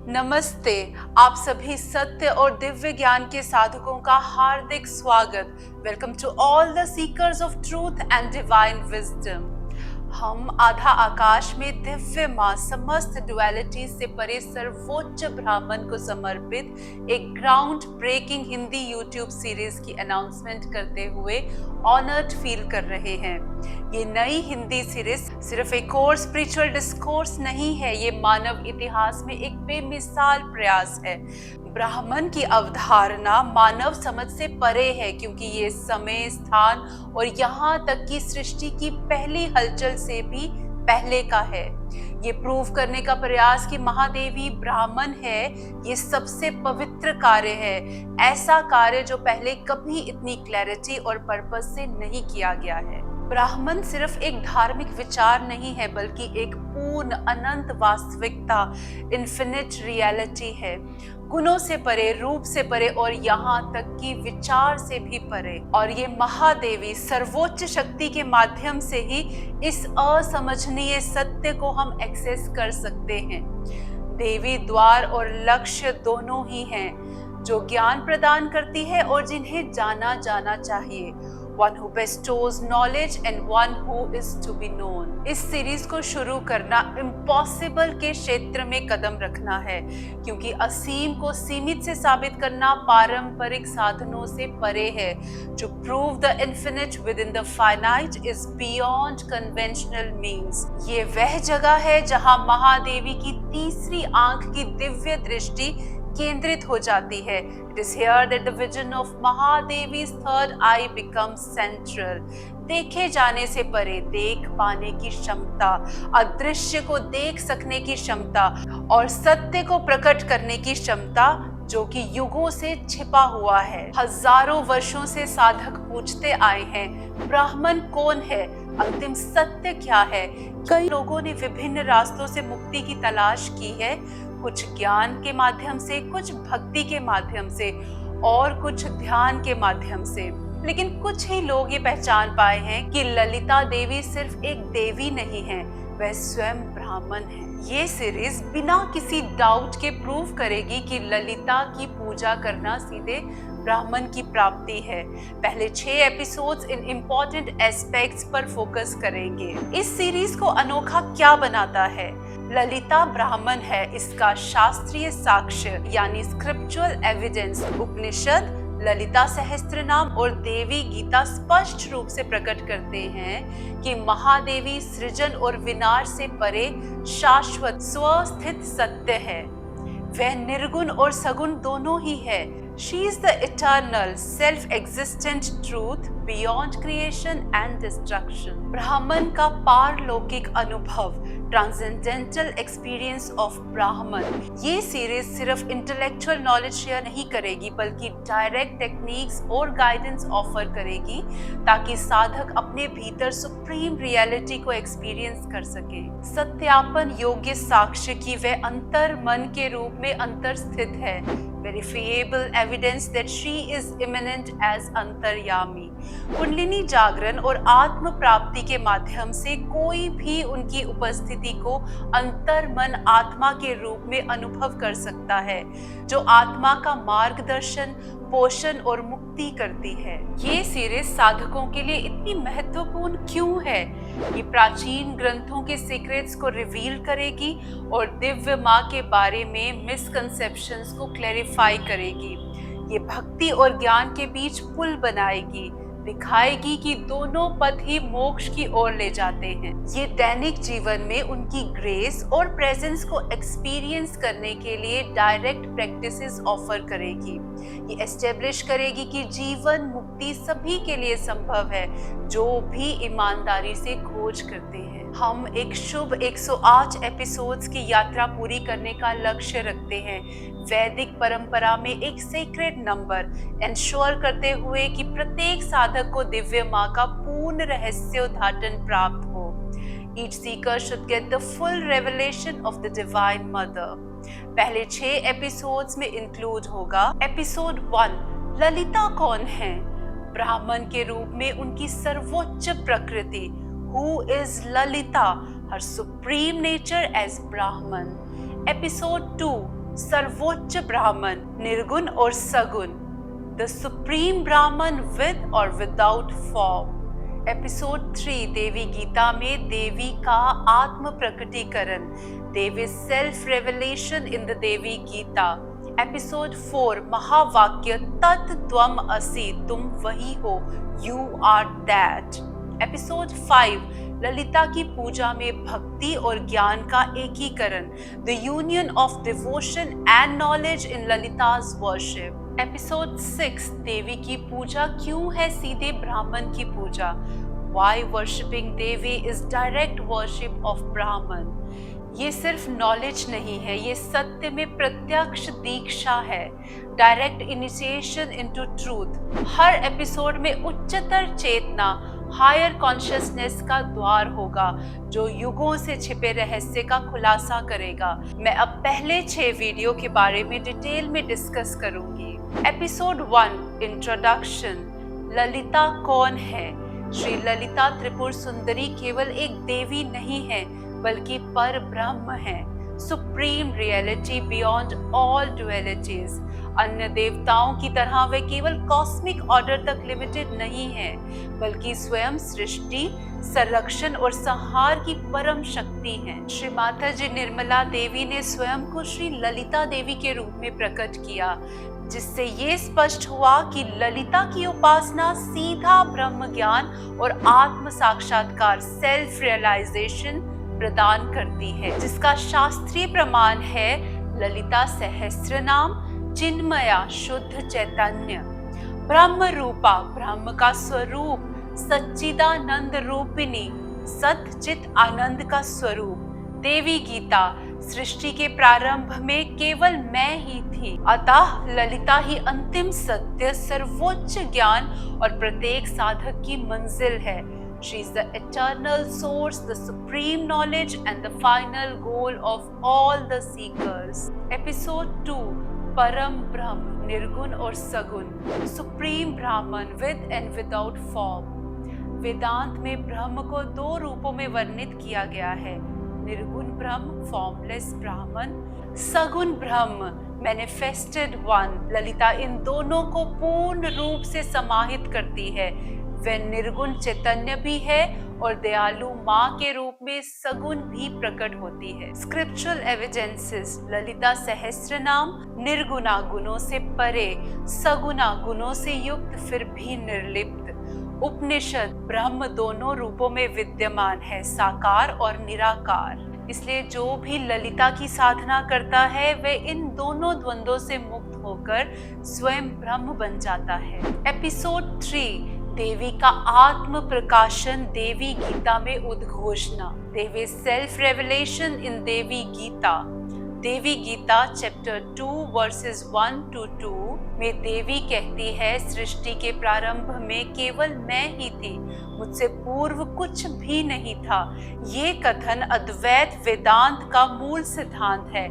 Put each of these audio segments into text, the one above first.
नमस्ते। आप सभी सत्य और दिव्य ज्ञान के साधकों का हार्दिक स्वागत। Welcome to all the seekers of truth and divine wisdom. हम आधा आकाश में दिव्य मां समस्त डुअलिटी से परे सर्वोच्च ब्राह्मण को समर्पित एक ground breaking Hindi YouTube series की अनाउंसमेंट करते हुए ऑनर्ड फील कर रहे हैं। ये नई हिंदी सीरीज सिर्फ एक और स्पिरिचुअल डिस्कोर्स नहीं है, ये मानव इतिहास में एक बेमिसाल प्रयास है। ब्राह्मण की अवधारणा मानव समझ से परे है, क्योंकि ये समय, स्थान और यहाँ तक कि सृष्टि की पहली हलचल से भी पहले का है। ये प्रूव करने का प्रयास कि महादेवी ब्राह्मण है, ये सबसे पवित्र कार्य है, ऐसा कार्य जो पहले कभी इतनी क्लैरिटी और पर्पस से नहीं किया गया है। ब्राह्मण सिर्फ एक धार्मिक विचार नहीं है, बल्कि एक पूर्ण अनंत वास्तविकता, इन्फिनिट रियलिटी है, गुणों से परे, रूप से परे और यहाँ तक कि विचार से भी परे। और ये महादेवी सर्वोच्च शक्ति के माध्यम से ही इस असमझनीय सत्य को हम एक्सेस कर सकते हैं। देवी द्वार और लक्ष्य दोनों ही हैं, जो ज्ञान प्रदान करती है और जिन्हें जाना जाना चाहिए। One who bestows knowledge and one who is to be known। इस सीरीज को शुरू करना इम्पॉसिबल के क्षेत्र में कदम रखना है, क्योंकि असीम को सीमित से साबित करना पारंपरिक साधनों से परे है। To prove the infinite within the finite is beyond conventional means। ये वह जगह है जहां महादेवी की तीसरी आंख की दिव्य दृष्टि केंद्रित हो जाती है। It is here that the vision of Mahadevi's third eye becomes central। देखे जाने से परे देख पाने की क्षमता, अदृश्य को देख सकने की क्षमता और सत्य को प्रकट करने की क्षमता, जो कि युगों से छिपा हुआ है। हजारों वर्षों से साधक पूछते आए हैं, ब्राह्मण कौन है, अंतिम सत्य क्या है। कई लोगों ने विभिन्न रास्तों से मुक्ति की तलाश की है, कुछ ज्ञान के माध्यम से, कुछ भक्ति के माध्यम से और कुछ ध्यान के माध्यम से। लेकिन कुछ ही लोग ये पहचान पाए हैं कि ललिता देवी सिर्फ एक देवी नहीं है, वह स्वयं ब्राह्मण है। ये सीरीज बिना किसी डाउट के प्रूव करेगी कि ललिता की पूजा करना सीधे ब्राह्मण की प्राप्ति है। पहले 6 एपिसोड्स इन इम्पोर्टेंट एस्पेक्ट्स पर फोकस करेंगे। इस सीरीज को अनोखा क्या बनाता है? ललिता ब्राह्मण है, इसका शास्त्रीय साक्ष्य यानी स्क्रिप्चुअल एविडेंस उपनिषद, ललिता सहस्त्रनाम और देवी गीता स्पष्ट रूप से प्रकट करते हैं कि महादेवी सृजन और विनाश से परे शाश्वत स्वस्थित सत्य है। वह निर्गुण और सगुण दोनों ही है। She is the eternal, self-existent truth beyond creation and destruction। ब्राह्मण का पारलौकिक अनुभव, ट्रांसेंडेंटल एक्सपीरियंस ऑफ ब्राह्मण। ये सीरीज सिर्फ इंटेलेक्चुअल नॉलेज शेयर नहीं करेगी, बल्कि डायरेक्ट टेक्निक्स और गाइडेंस ऑफर करेगी, ताकि साधक अपने भीतर सुप्रीम रियलिटी को एक्सपीरियंस कर सके। सत्यापन योग्य साक्ष्य की वह अंतर मन के रूप में अंतर स्थित है, verifiable evidence that she is immanent as अंतर्यामी। कुंडलिनी जागरण और आत्म प्राप्ति के माध्यम से कोई भी उनकी उपस्थिति को अंतर मन आत्मा के रूप में अनुभव कर सकता है, जो आत्मा का मार्गदर्शन, पोषण और मुक्ति करती है। ये सीरीज साधकों के लिए इतनी महत्वपूर्ण क्यों है? ये प्राचीन ग्रंथों के सीक्रेट्स को रिवील करेगी और दिव्य माँ के बारे में मिसकंसेप्शंस को क्लैरिफाई करेगी। ये भक्ति और ज्ञान के बीच पुल बनाएगी, दिखाएगी कि दोनों पथ ही मोक्ष की ओर ले जाते हैं। ये दैनिक जीवन में उनकी ग्रेस और प्रेजेंस को एक्सपीरियंस करने के लिए डायरेक्ट प्रैक्टिसेस ऑफर करेगी। ये एस्टेब्लिश करेगी कि जीवन मुक्ति सभी के लिए संभव है, जो भी ईमानदारी से खोज करते हैं। हम एक शुभ 108 एपिसोड्स की यात्रा पूरी करने का लक्ष्य रखते हैं, वैदिक परंपरा में एक सेक्रेड नंबर इंश्योर करते हुए कि प्रत्येक साधक को दिव्य माँ का पूर्ण रहस्योद्घाटन प्राप्त हो। Each seeker should get the full revelation of the divine mother। पहले 6 एपिसोड्स में इंक्लूड होगा एपिसोड 1, ललिता कौन है? ब्राह्मण के रूप में उनकी सर्वोच्च प्रकृति, Who is Lalita? Her supreme nature as Brahman। Episode 2, सर्वोच्च ब्राह्मण, निर्गुण और सगुण, द सुप्रीम ब्राह्मण विद और without form. Episode 3 Devi Gita में देवी का आत्म प्रकटीकरण, Devi self revelation in the Devi Gita. Episode 4 महावाक्य तत् त्वम असि, तुम वही हो, you are that. Episode 5 Lalita की पूजा में भक्ति और ज्ञान का एकीकरण, the union of devotion and knowledge in Lalita's worship. Episode 6 Devi की पूजा क्यों है सीधे ब्राह्मण की पूजा, why worshipping Devi is direct worship of Brahman. ये सिर्फ नॉलेज नहीं है, ये सत्य में प्रत्यक्ष दीक्षा है, डायरेक्ट इनिशिएशन इनटू ट्रूथ। हर एपिसोड में उच्चतर चेतना, हायर कॉन्शियसनेस का द्वार होगा जो युगों से छिपे रहस्य का खुलासा करेगा। मैं अब पहले 6 वीडियो के बारे में डिटेल में डिस्कस करूंगी। एपिसोड 1 इंट्रोडक्शन, ललिता कौन है? श्री ललिता त्रिपुर सुंदरी केवल एक देवी नहीं है बल्कि पर ब्रह्म है, supreme reality beyond all dualities. अन्य देवताओं की तरह वे केवल कॉस्मिक ऑर्डर तक लिमिटेड नहीं है बल्कि स्वयं सृष्टि, संरक्षण और संहार की परम शक्ति हैं। श्री माता जी निर्मला देवी ने स्वयं को श्री ललिता देवी के रूप में प्रकट किया, जिससे ये स्पष्ट हुआ कि ललिता की उपासना सीधा ब्रह्म ज्ञान और आत्म साक्षात्कार, सेल्फ रियलाइजेशन प्रदान करती है, जिसका शास्त्रीय प्रमाण है ललिता सहस्त्र नाम, चिन्मया शुद्ध चैतन्य, ब्रह्म रूपा ब्रह्म का स्वरूप, सच्चिदानंद रूपिणी सत चित आनंद का स्वरूप। देवी गीता, सृष्टि के प्रारंभ में केवल मैं ही थी, अतः ललिता ही अंतिम सत्य, सर्वोच्च ज्ञान और प्रत्येक साधक की मंजिल है। She is the eternal source, the supreme knowledge and the final goal of all the seekers. Episode 2 परम ब्रह्म, निर्गुण और सगुण, supreme Brahman with and without form. वेदांत में ब्रह्म को 2 रूपों में वर्णित किया गया है, निर्गुण ब्रह्म फॉर्मलेस ब्राह्मण, सगुण ब्रह्म मैनिफेस्टेड वन। ललिता इन दोनों को पूर्ण रूप से समाहित करती है। वह निर्गुण चैतन्य भी है और दयालु माँ के रूप में सगुण भी प्रकट होती है। स्क्रिप्चुरल एविडेंसेस, ललिता सहस्त्र नाम निर्गुणा गुणों से परे, सगुणा गुणों से युक्त फिर भी निर्लिप्त। उपनिषद, ब्रह्म दोनों रूपों में विद्यमान है, साकार और निराकार। इसलिए जो भी ललिता की साधना करता है वह इन दोनों द्वंद्वों से मुक्त होकर स्वयं ब्रह्म बन जाता है। एपिसोड 3 देवी का आत्म प्रकाशन, देवी गीता में उद्घोषणा, Devi self revelation in Devi Gita. Devi Gita chapter 2 verses 1 to 2 में देवी कहती है, सृष्टि के प्रारंभ में केवल मैं ही थी, मुझसे पूर्व कुछ भी नहीं था। ये कथन अद्वैत वेदांत का मूल सिद्धांत है,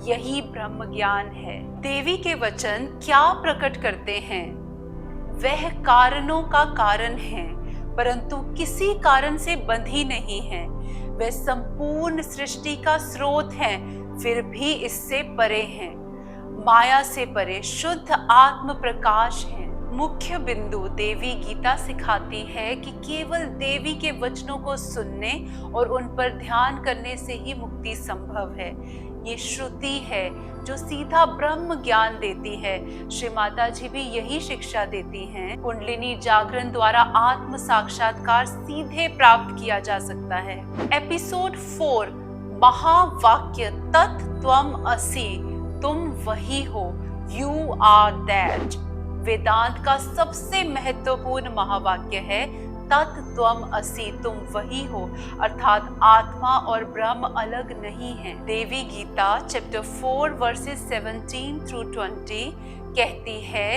यही ब्रह्म ज्ञान है। देवी के वचन क्या प्रकट करते हैं? वह कारणों का कारण है परंतु किसी कारण से बंधी नहीं है। वह संपूर्ण सृष्टि का स्रोत है फिर भी इससे परे हैं, माया से परे शुद्ध आत्म प्रकाश है। मुख्य बिंदु, देवी गीता सिखाती है कि केवल देवी के वचनों को सुनने और उन पर ध्यान करने से ही मुक्ति संभव है। ये श्रुति है जो सीधा ब्रह्म ज्ञान देती है। श्री माता जी भी यही शिक्षा देती हैं। कुंडलिनी जागरण द्वारा आत्म साक्षात्कार सीधे प्राप्त किया जा सकता है। एपिसोड 4 महावाक्य तत् त्वम असि, तुम वही हो, यू आर दैट। वेदांत का सबसे महत्वपूर्ण महावाक्य है तत् त्वम असि, तुम वही हो, अर्थात आत्मा और ब्रह्म अलग नहीं है। देवी गीता चैप्टर 4 वर्सेस 17 through 20 कहती है,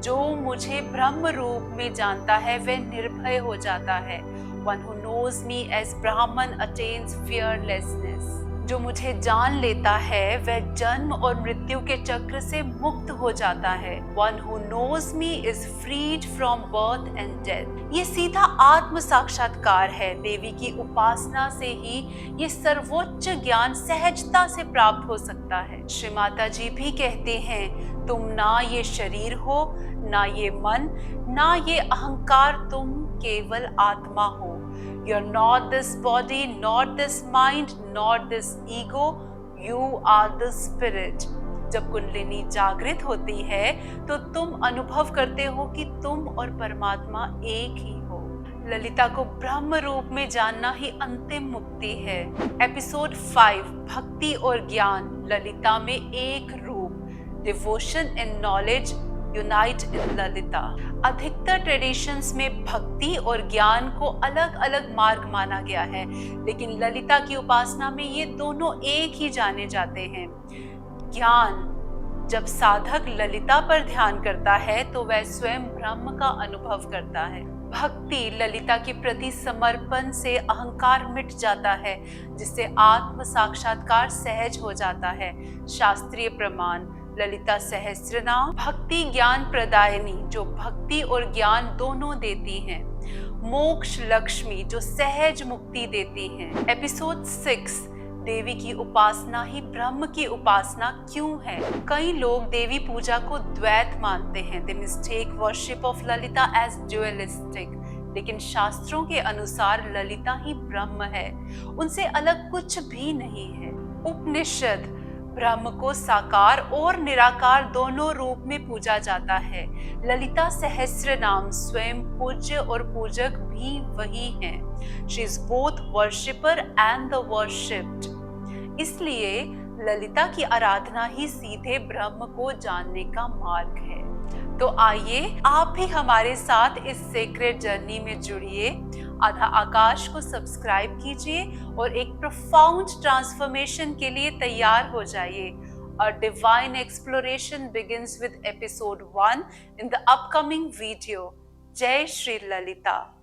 जो मुझे ब्रह्म रूप में जानता है वह निर्भय हो जाता है। One who knows me as Brahman attains fearlessness. जो मुझे जान लेता है वह जन्म और मृत्यु के चक्र से मुक्त हो जाता है। One who knows me is freed from birth and death। ये सीधा आत्म साक्षात्कार है। देवी की उपासना से ही ये सर्वोच्च ज्ञान सहजता से प्राप्त हो सकता है। श्री माता जी भी कहते हैं, तुम ना ये शरीर हो, ना ये मन, ना ये अहंकार, तुम केवल आत्मा हो। You're not this body, not this mind, not this ego, you are the spirit। जब कुंडलिनी जागृत होती है तो तुम अनुभव करते हो कि तुम और परमात्मा एक ही हो। ललिता को ब्रह्म रूप में जानना ही अंतिम मुक्ति है। एपिसोड 5 भक्ति और ज्ञान, ललिता में एक रूप, डिवोशन एंड नॉलेज यूनाइट इन ललिता। अधिकतर ट्रेडिशंस में भक्ति और ज्ञान को अलग अलग मार्ग माना गया है, लेकिन ललिता की उपासना में ये दोनों एक ही जाने जाते हैं। ज्ञान, जब साधक ललिता पर ध्यान करता है तो वह स्वयं ब्रह्म का अनुभव करता है। भक्ति, ललिता के प्रति समर्पण से अहंकार मिट जाता है, जिससे आत्म साक्षात्कार सहज हो जाता है। शास्त्रीय प्रमाण, ललिता सहस्त्रनाम भक्ति ज्ञान प्रदायिनी, जो भक्ति और ज्ञान दोनों देती हैं। मोक्ष लक्ष्मी, जो सहज मुक्ति देती हैं। एपिसोड 6 देवी की उपासना ही ब्रह्म की उपासना क्यों है? कई लोग देवी पूजा को द्वैत मानते हैं। They mistake worship of Lalita as dualistic। लेकिन शास्त्रों के अनुसार ललिता ही ब्रह्म है, उनसे अलग कुछ भी नहीं है। उपनिषद, ब्रह्म को साकार और निराकार दोनों रूप में पूजा जाता है। ललिता सहस्त्र नाम स्वयं पूज्य और पूजक भी वही हैं। She is both worshipper and the worshipped. इसलिए ललिता की आराधना ही सीधे ब्रह्म को जानने का मार्ग है। तो आइए आप भी हमारे साथ इस सीक्रेट जर्नी में जुड़िए। आधा आकाश को सब्सक्राइब कीजिए और एक प्रोफाउंड ट्रांसफॉर्मेशन के लिए तैयार हो जाइए। Our divine exploration begins with episode 1 in the upcoming video। जय श्री ललिता।